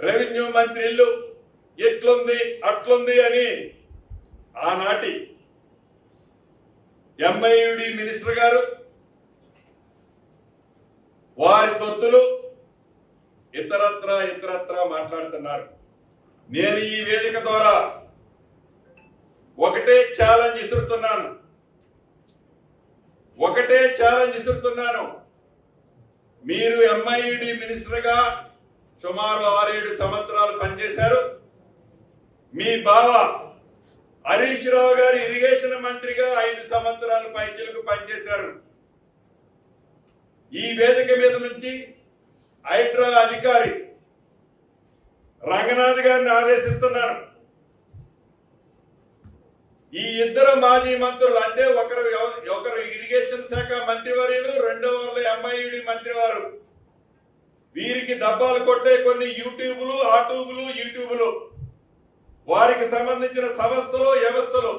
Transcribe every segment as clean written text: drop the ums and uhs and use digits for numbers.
Revenue మంత్రి ఇల్లు ఎట్లుంది అట్లుంది అని ఆనాటి ఎంఐయుడి మినిస్టర్ గారు వారి తొత్తులు ఇతరత్రా మాట్లాడుతున్నారు. నేను ఈ వేదిక ద్వారా ఒకటే ఛాలెంజ్ ఇస్తున్నాను. మీరు ఎంఐయుడి మినిస్టర్ గా సుమారు 6-7 సంవత్సరాలు పనిచేశారు. మీ బావ హరీష్ రావు గారు ఇరిగేషన్ మంత్రిగా 5 సంవత్సరాలు పైచిలకు పనిచేశారు. ఈ వేదిక మీద నుంచి హైడ్రా అధికారి రంగనాథ్ గారిని ఆదేశిస్తున్నాను. ఈ ఇద్దరు మాజీ మంత్రులు అంటే ఒకరు ఇరిగేషన్ శాఖ మంత్రివర్యులు, రెండవ ఎంఐయుడి మంత్రివారు, వీరికి డబ్బాలు కొట్టే కొన్ని యూట్యూబులు వారికి సంబంధించిన సంస్థలు వ్యవస్థలు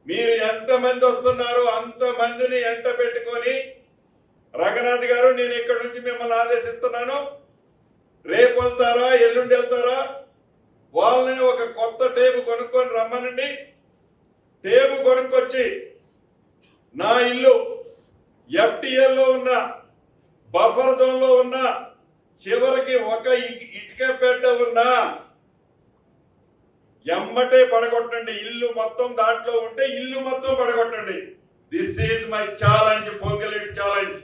మీరు ఎంతమంది వస్తున్నారో అంతమందిని ఎంట పెట్టుకొని రంగనాథ్ గారు నేను ఇక్కడ నుంచి మిమ్మల్ని ఆదేశిస్తున్నాను. రేపు వెళ్తారా ఎల్లుండి వెళ్తారా వాళ్ళని ఒక కొత్త టేబు కొనుక్కొని రమ్మనండి. టేబు కొనుక్కొచ్చి నా ఇల్లు FTL లో ఉన్న బఫర్ జోన్ లో ఉన్న చివరికి ఒక ఇటుక పెట్ట ఉన్నా ఎమ్మటే పడగొట్టండి. ఇల్లు మొత్తం దాంట్లో ఉంటే ఇల్లు మొత్తం పడగొట్టండి. This is my challenge, Ponguleti challenge.